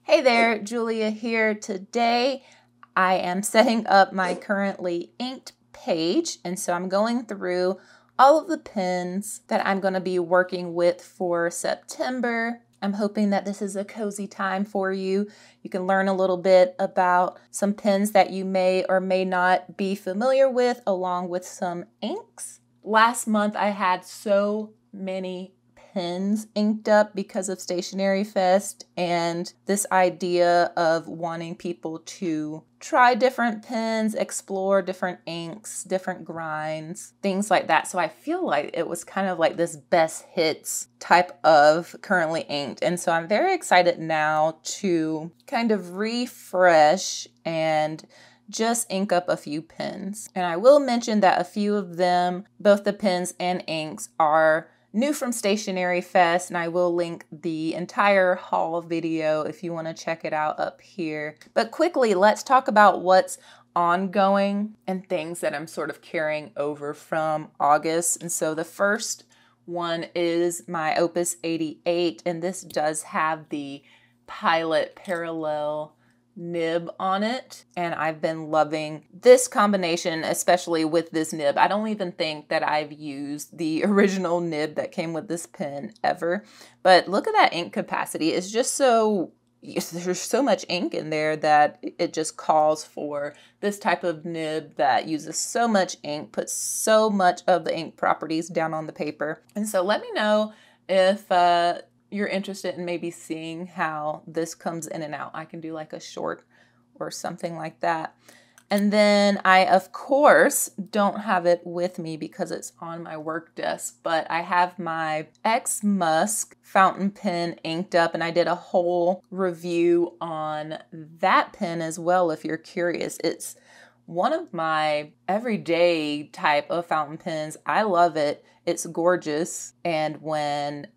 Hey there, Julia here. Today I am setting up my currently inked page, and so I'm going through all of the pens that I'm going to be working with for September. I'm hoping that this is a cozy time for you. You can learn a little bit about some pens that you may or may not be familiar with, along with some inks. Last month I had so many pens inked up because of Stationery Fest, and this idea of wanting people to try different pens, explore different inks, different grinds, things like that. So I feel like it was kind of like this best hits type of currently inked. And so I'm very excited now to kind of refresh and just ink up a few pens. And I will mention that a few of them, both the pens and inks, are new from Stationery Fest, and I will link the entire haul video if you want to check it out up here. But quickly, let's talk about what's ongoing and things that I'm sort of carrying over from August. And so the first one is my Opus 88, and this does have the Pilot Parallel nib on it, and I've been loving this combination, especially with this nib. I don't even think that I've used the original nib that came with this pen ever, but look at that ink capacity. It's just so, there's so much ink in there that it just calls for this type of nib that uses so much ink, puts so much of the ink properties down on the paper. And so let me know if you're interested in maybe seeing how this comes in and out. I can do like a short or something like that. And then I, of course, don't have it with me because it's on my work desk, but I have my X Musk fountain pen inked up, and I did a whole review on that pen as well if you're curious. It's one of my everyday type of fountain pens. I love it. It's gorgeous. And when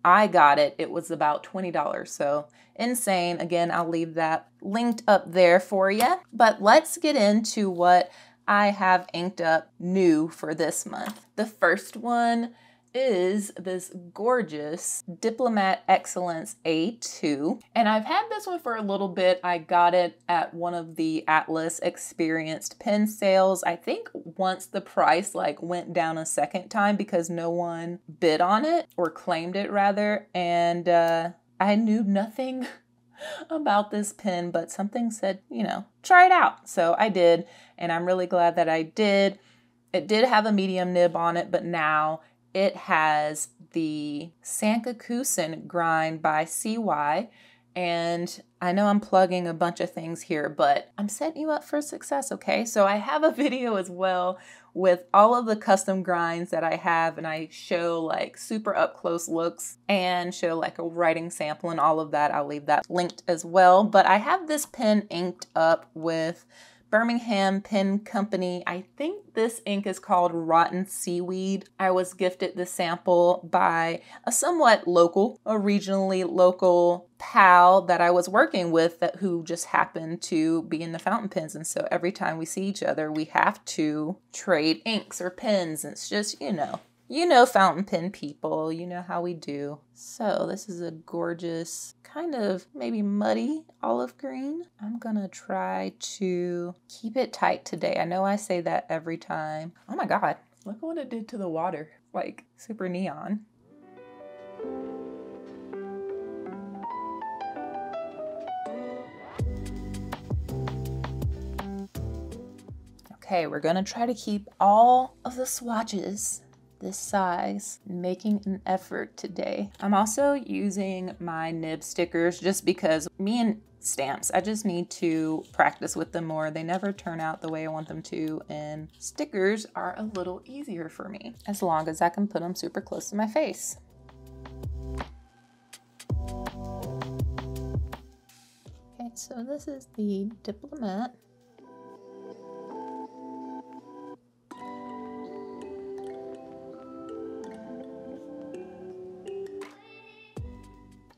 I got it, it was about $20, so insane. Again, I'll leave that linked up there for you. But let's get into what I have inked up new for this month. The first one is this gorgeous Diplomat Excellence A2. And I've had this one for a little bit. I got it at one of the Atlas Experienced pen sales. I think once the price went down a second time because no one bid on it, or claimed it rather. And I knew nothing about this pen, but something said, try it out. So I did, and I'm really glad that I did. It did have a medium nib on it, but now it has the Sankakusen grind by CY, and I know I'm plugging a bunch of things here, but I'm setting you up for success, okay? So I have a video as well with all of the custom grinds that I have, and I show super up close looks and show a writing sample and all of that. I'll leave that linked as well. But I have this pen inked up with Birmingham Pen Company. I think this ink is called Rotten Seaweed. I was gifted the sample by a somewhat local, a regionally local pal that I was working with who just happened to be in the fountain pens. And so every time we see each other, we have to trade inks or pens. It's just, fountain pen people, you know how we do. So this is a gorgeous, kind of maybe muddy olive green. I'm gonna try to keep it tight today. I know I say that every time. Oh my God, look what it did to the water. Super neon. Okay, we're gonna try to keep all of the swatches this size, making an effort today. I'm also using my nib stickers just because me and stamps, I just need to practice with them more. They never turn out the way I want them to, and stickers are a little easier for me as long as I can put them super close to my face. Okay, so this is the Diplomat.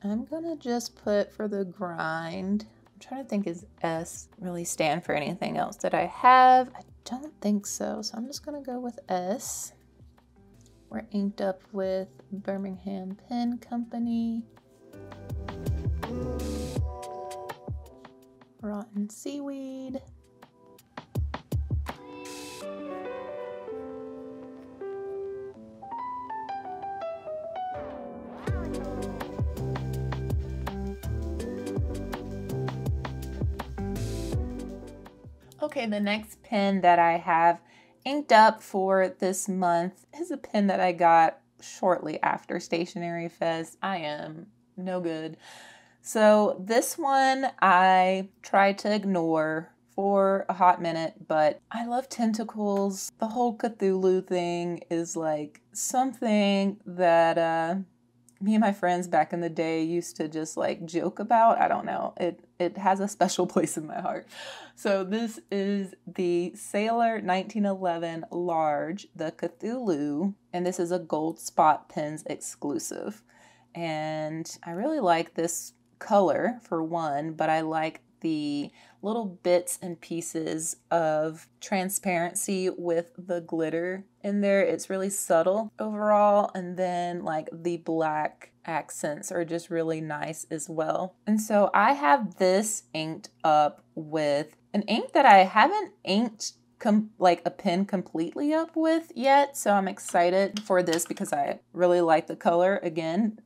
I'm gonna just put for the grind, I'm trying to think, is S really stand for anything else that I have? I don't think so, so I'm just gonna go with S. We're inked up with Birmingham Pen Company. cotton seaweed. Okay, the next pen that I have inked up for this month is a pen that I got shortly after Stationery Fest. I am no good. So this one I tried to ignore for a hot minute, but I love tentacles. The whole Cthulhu thing is like something that me and my friends back in the day used to just like joke about. I don't know. It has a special place in my heart. So this is the Sailor 1911 Large, the Cthulhu, and this is a Gold Spot Pens exclusive. And I really like this color for one, but I like the little bits and pieces of transparency with the glitter in there. It's really subtle overall, and then like the black accents are just really nice as well. And so I have this inked up with an ink that I haven't inked like a pen completely up with yet, so I'm excited for this because I really like the color again.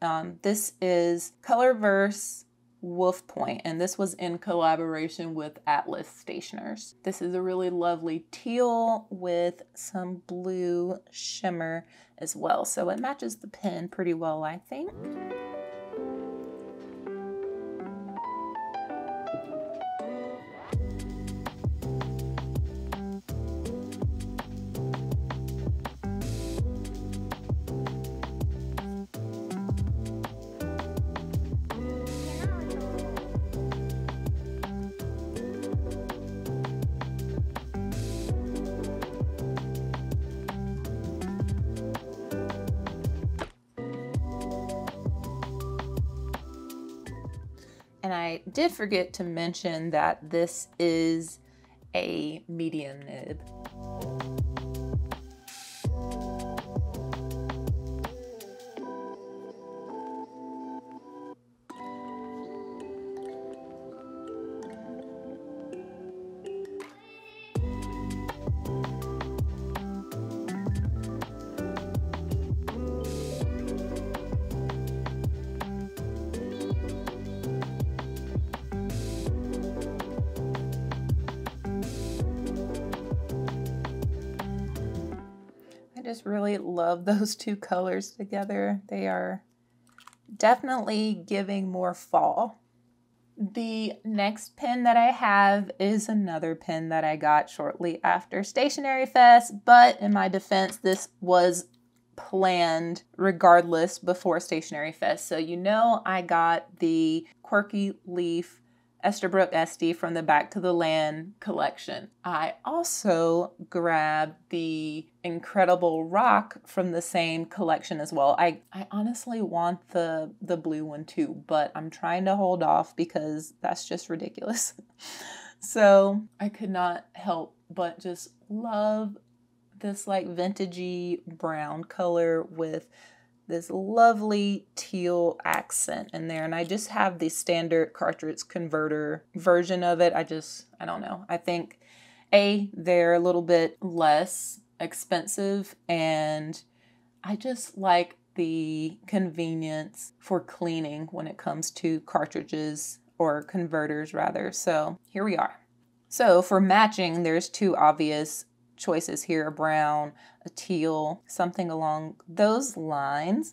This is Colorverse Wolf Point, and this was in collaboration with Atlas Stationers. This is a really lovely teal with some blue shimmer as well, so it matches the pen pretty well, I think. And I did forget to mention that this is a medium nib. Just really love those two colors together. They are definitely giving more fall. The next pen that I have is another pen that I got shortly after Stationery Fest, but in my defense, this was planned regardless before Stationery Fest. So you know I got the Quirky Leaf Esterbrook Estie from the Back to the Land collection. I also grabbed the Incredible Rock from the same collection as well. I honestly want the blue one too, but I'm trying to hold off because that's just ridiculous. So I could not help but just love this like vintagey brown color with this lovely teal accent in there. And I just have the standard cartridge converter version of it. I don't know. I think they're a little bit less expensive, and I just like the convenience for cleaning when it comes to cartridges or converters rather. So here we are. So for matching, there's two obvious choices here, a brown, a teal, something along those lines.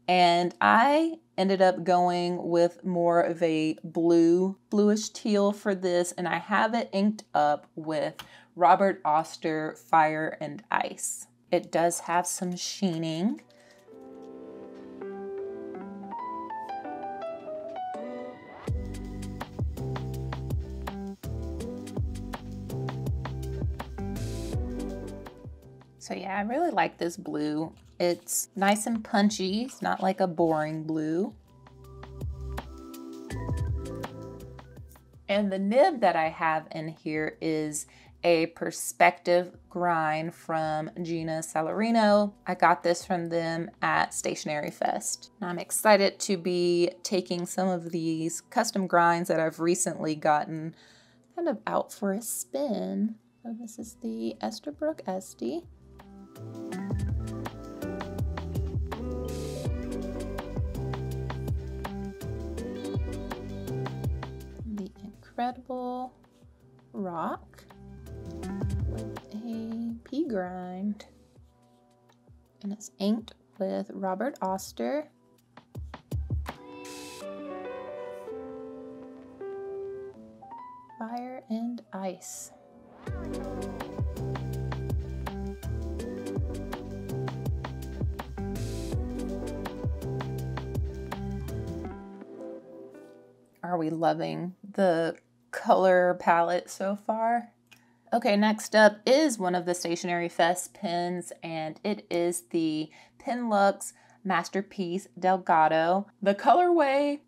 And I ended up going with more of a bluish teal for this, and I have it inked up with Robert Oster Fire and Ice. It does have some sheening. So yeah, I really like this blue. It's nice and punchy. It's not like a boring blue. And the nib that I have in here is a Perspective Grind from Gina Salarino. I got this from them at Stationery Fest. And I'm excited to be taking some of these custom grinds that I've recently gotten kind of out for a spin. So this is the Esterbrook Estie. The Incredible Rock with a pea grind. And it's inked with Robert Oster. Fire and Ice. Are we loving the color palette so far? Okay, next up is one of the Stationery Fest pens, and it is the Penlux Masterpiece Delgado. The colorway,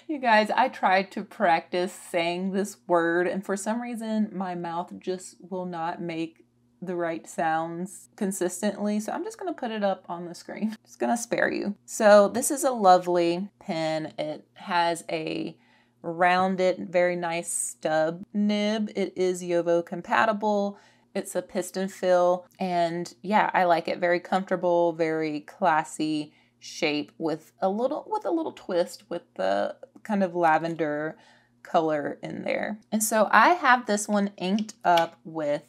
you guys, I tried to practice saying this word, and for some reason, my mouth just will not make the right sounds consistently. So I'm just gonna put it up on the screen. Just gonna spare you. So this is a lovely pen. It has a rounded, very nice stub nib. It is JoWo compatible. It's a piston fill, and yeah, I like it. Very comfortable, very classy shape with a little twist with the kind of lavender color in there. And so I have this one inked up with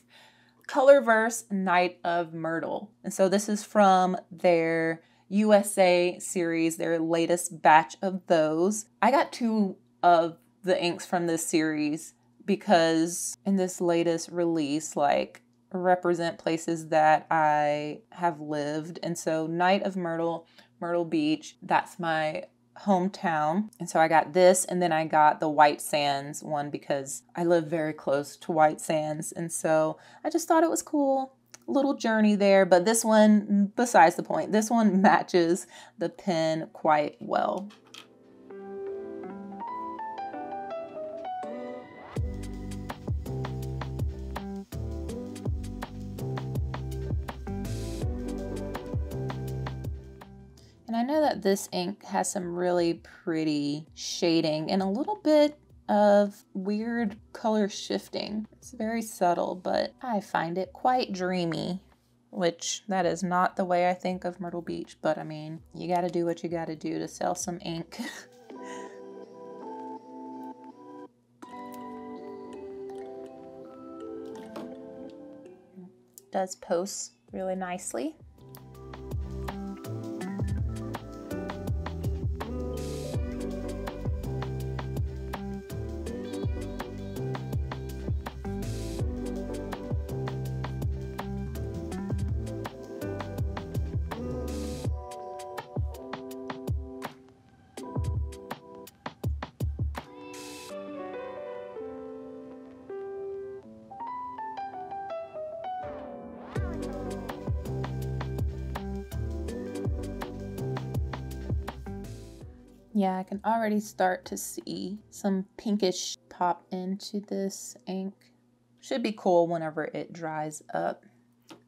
Colorverse Night of Myrtle. And so this is from their USA series, their latest batch of those. I got 2 of the inks from this series because in this latest release, like, represent places that I have lived. And so Night of Myrtle, Myrtle Beach, that's my hometown. And so I got this, and then I got the White Sands one because I live very close to White Sands. And so I just thought it was cool. Little journey there, but this one, besides the point, this one matches the pen quite well. And I know that this ink has some really pretty shading and a little bit of weird color shifting. It's very subtle, but I find it quite dreamy, which that is not the way I think of Myrtle Beach, but I mean, you gotta do what you gotta do to sell some ink. Does post really nicely. Yeah, I can already start to see some pinkish pop into this ink. Should be cool whenever it dries up.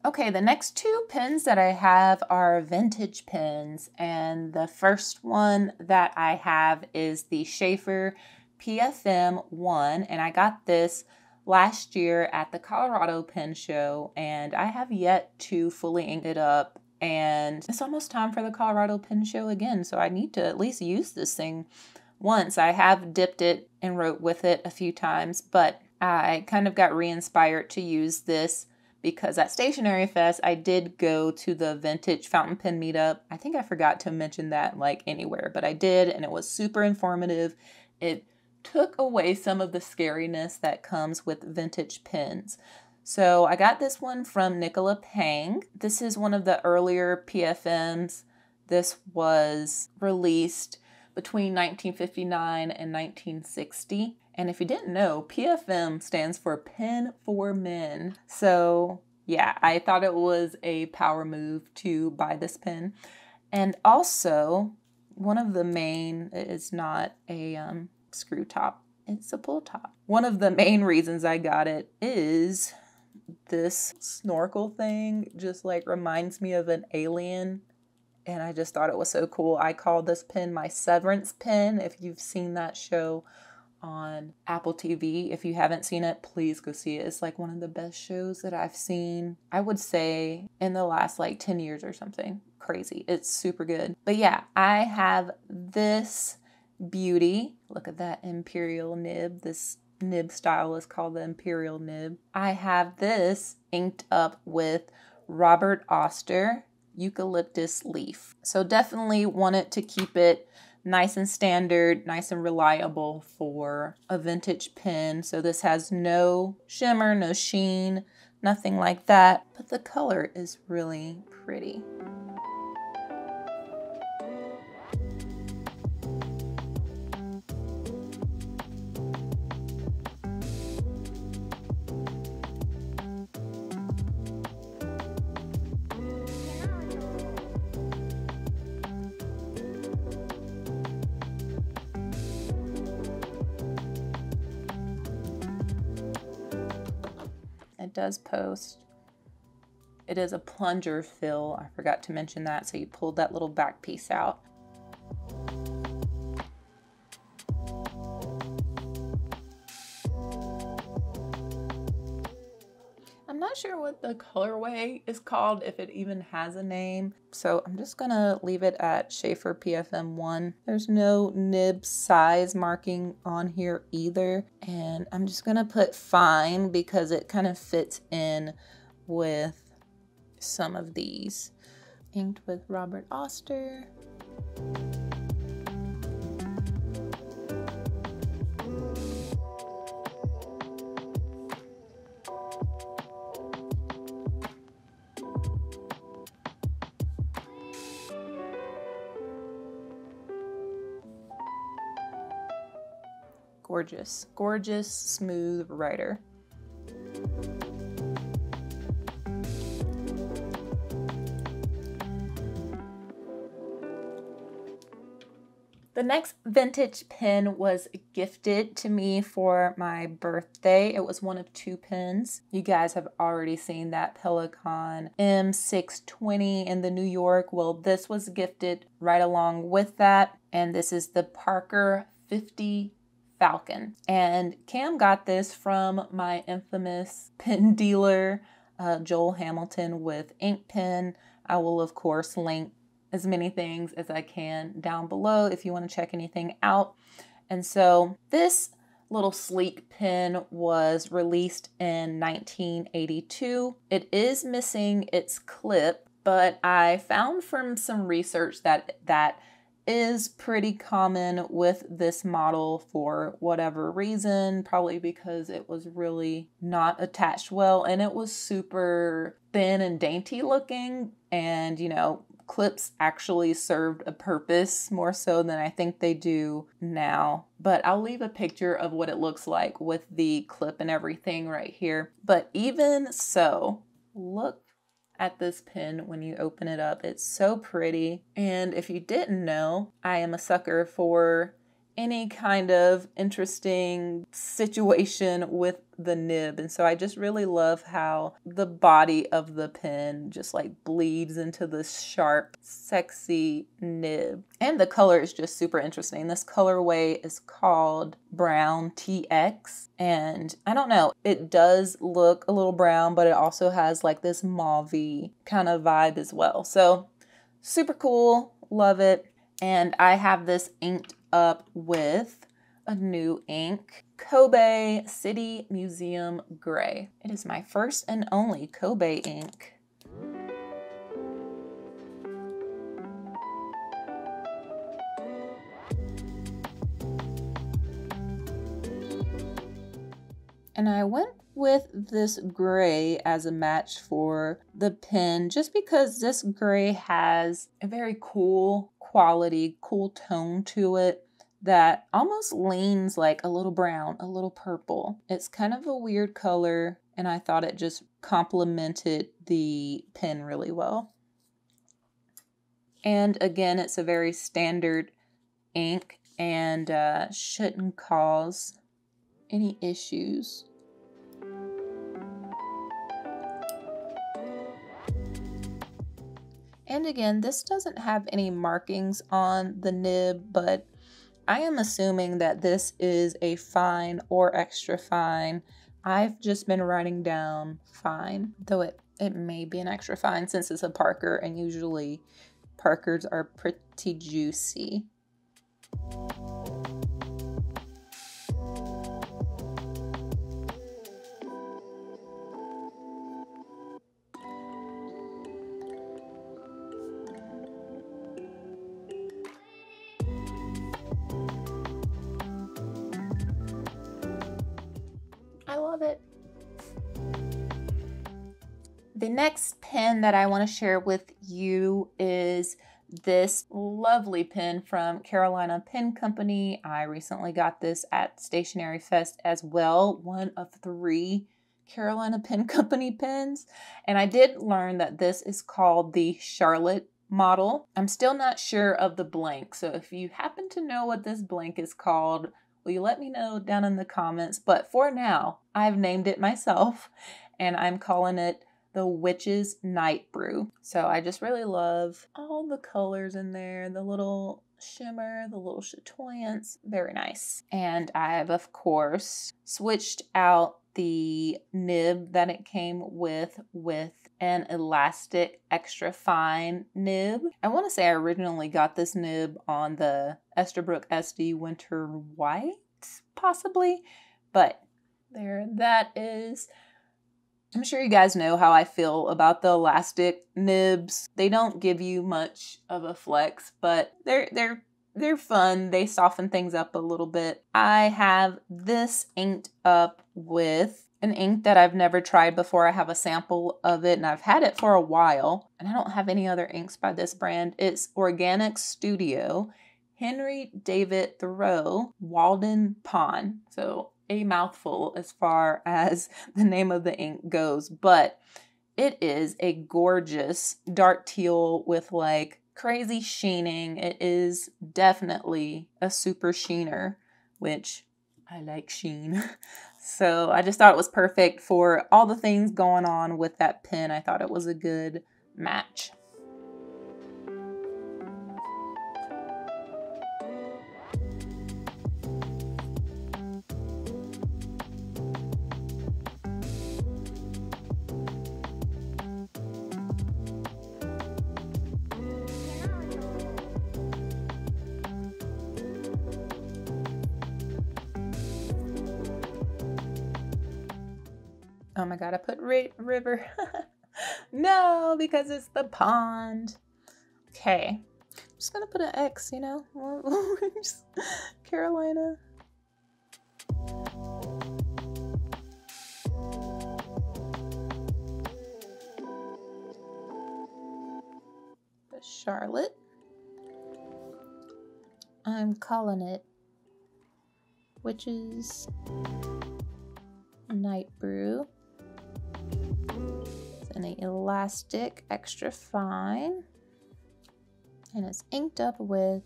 Okay, the next 2 pens that I have are vintage pens, and the first one that I have is the Shaeffer PFM 1, and I got this last year at the Colorado Pen Show, and I have yet to fully ink it up. And it's almost time for the Colorado Pen Show again, so I need to at least use this thing once. I have dipped it and wrote with it a few times, but I kind of got re-inspired to use this because at Stationery Fest, I did go to the vintage fountain pen meetup. I think I forgot to mention that like anywhere, but I did, and it was super informative. It took away some of the scariness that comes with vintage pens. So I got this one from Nicola Pang. This is one of the earlier PFMs. This was released between 1959 and 1960. And if you didn't know, PFM stands for Pen for Men. So yeah, I thought it was a power move to buy this pen. And also, one of the main, it's not a screw top, it's a pull top. One of the main reasons I got it is this snorkel thing just like reminds me of an alien, and I just thought it was so cool. I call this pen my Severance pen, if you've seen that show on Apple TV. If you haven't seen it, please go see it. It's like one of the best shows that I've seen, I would say, in the last like 10 years or something. Crazy. It's super good. But yeah, I have this beauty. Look at that imperial nib. This nib style is called the imperial nib. I have this inked up with Robert Oster eucalyptus leaf. So definitely wanted to keep it nice and standard, nice and reliable for a vintage pen. So this has no shimmer, no sheen, nothing like that, but the color is really pretty. It does post. It is a plunger fill. I forgot to mention that. So you pulled that little back piece out. I'm not sure what the colorway is called, if it even has a name. So I'm just gonna leave it at Shaeffer PFM 1. There's no nib size marking on here either. And I'm just gonna put fine because it kind of fits in with some of these. Inked with Robert Oster. Gorgeous, gorgeous, smooth writer. The next vintage pen was gifted to me for my birthday. It was one of two pens. You guys have already seen that Pelikan M620 in the New York. Well, this was gifted right along with that. And this is the Parker 50 Falcon. And Cam got this from my infamous pen dealer, Joel Hamilton with Ink Pen. I will, of course, link as many things as I can down below if you want to check anything out. And so this little sleek pen was released in 1982. It is missing its clip, but I found from some research that is pretty common with this model for whatever reason, probably because it was really not attached well and it was super thin and dainty looking, and you know, clips actually served a purpose more so than I think they do now. But I'll leave a picture of what it looks like with the clip and everything right here. But even so, look at this pen when you open it up. It's so pretty. And if you didn't know, I am a sucker for any kind of interesting situation with the nib. And so I just really love how the body of the pen just like bleeds into this sharp, sexy nib. And the color is just super interesting. This colorway is called Brown TX. And I don't know, it does look a little brown, but it also has like this mauve-y kind of vibe as well. So super cool, love it. And I have this inked up with a new ink, Kobe City Museum Gray. It is my first and only Kobe ink. And I went with this gray as a match for the pen just because this gray has a very cool quality, cool tone to it that almost leans like a little brown, a little purple. It's kind of a weird color, and I thought it just complemented the pen really well. And again, it's a very standard ink and shouldn't cause any issues. And again, this doesn't have any markings on the nib, but I am assuming that this is a fine or extra fine. I've just been writing down fine, though it may be an extra fine since it's a Parker, and usually Parkers are pretty juicy. I love it. The next pen that I want to share with you is this lovely pen from Carolina Pen Company. I recently got this at Stationery Fest as well, one of 3 Carolina Pen Company pens. And I did learn that this is called the Charlotte model. I'm still not sure of the blank, so if you happen to know what this blank is called, will you let me know down in the comments? But for now, I've named it myself, and I'm calling it the Witch's Night Brew. So I just really love all the colors in there, the little shimmer, the little chatoyance, very nice. And I've, of course, switched out the nib that it came with an elastic extra fine nib. I want to say I originally got this nib on the Esterbrook Estie Winter White, possibly, but there that is. I'm sure you guys know how I feel about the elastic nibs. They don't give you much of a flex, but they're fun. They soften things up a little bit. I have this inked up with an ink that I've never tried before. I have a sample of it and I've had it for a while, and I don't have any other inks by this brand. It's Organic Studio Henry David Thoreau Walden Pond. So a mouthful as far as the name of the ink goes, but it is a gorgeous dark teal with like crazy sheening. It is definitely a super sheener, which I like sheen. So I just thought it was perfect for all the things going on with that pen. I thought it was a good match. Oh my god, I put river. No, because it's the pond. Okay, I'm just gonna put an X, you know? Carolina. The Charlotte. I'm calling it Witch's Night Brew. It's an elastic extra fine, and it's inked up with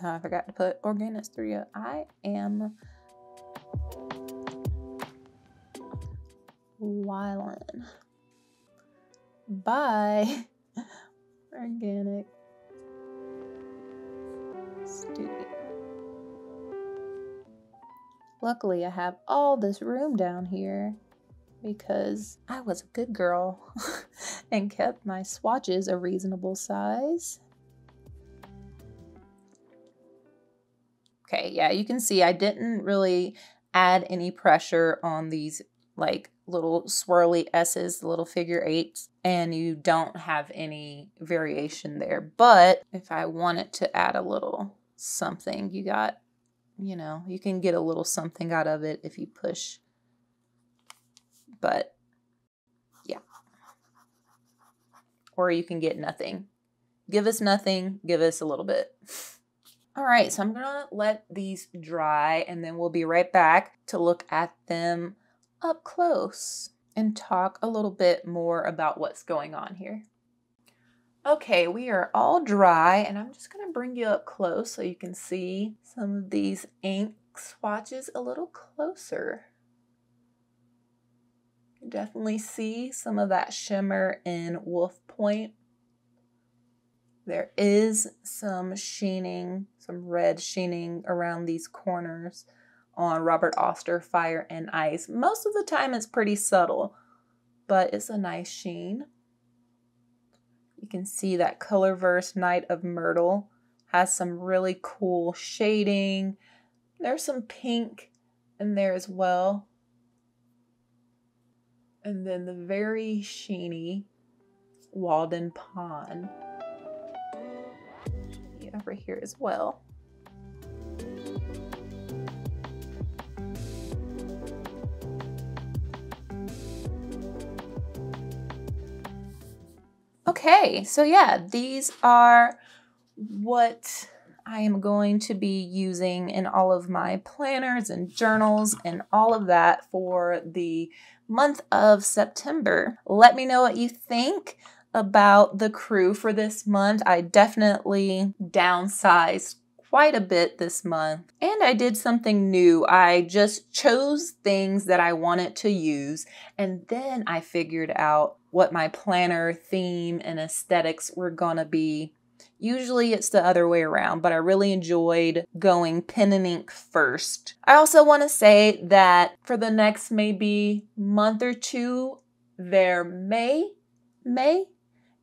I forgot to put Organic Studio. I am wildin' by Organic Studio. Luckily, I have all this room down here because I was a good girl and kept my swatches a reasonable size. Okay, yeah, you can see I didn't really add any pressure on these like little swirly S's, the little figure 8s, and you don't have any variation there. But if I wanted to add a little something, you got, you know, you can get a little something out of it if you push. But yeah. Or you can get nothing. Give us nothing, give us a little bit. All right, so I'm gonna let these dry and then we'll be right back to look at them up close and talk a little bit more about what's going on here. Okay, we are all dry and I'm just gonna bring you up close so you can see some of these ink swatches a little closer. You definitely see some of that shimmer in Wolf Point. There is some sheening, some red sheening around these corners on Robert Oster Fire and Ice. Most of the time it's pretty subtle, but it's a nice sheen. You can see that Colorverse Night of Myrtle has some really cool shading. There's some pink in there as well. And then the very sheeny Walden Pond over here as well. Okay, so yeah, these are what I am going to be using in all of my planners and journals and all of that for the month of September. Let me know what you think about the crew for this month. I definitely downsized quite a bit this month, and I did something new. I just chose things that I wanted to use, and then I figured out what my planner theme and aesthetics were gonna be. Usually it's the other way around, but I really enjoyed going pen and ink first. I also want to say that for the next maybe month or two, there may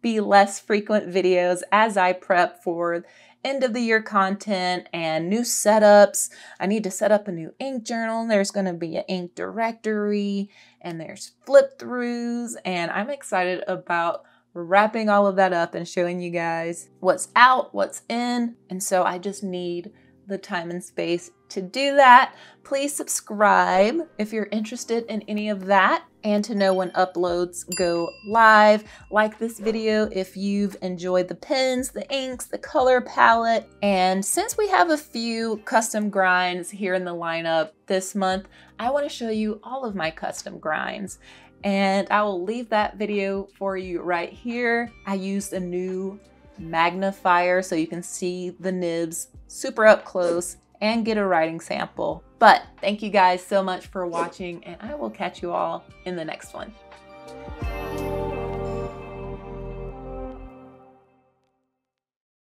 be less frequent videos as I prep for end of the year content and new setups. I need to set up a new ink journal. There's going to be an ink directory and there's flip throughs, and I'm excited about wrapping all of that up and showing you guys what's out, what's in. And so I just need the time and space to do that. Please subscribe if you're interested in any of that and to know when uploads go live. Like this video if you've enjoyed the pens, the inks, the color palette. And since we have a few custom grinds here in the lineup this month, I want to show you all of my custom grinds. And I will leave that video for you right here. I used a new magnifier so you can see the nibs super up close and get a writing sample. But thank you guys so much for watching, and I will catch you all in the next one.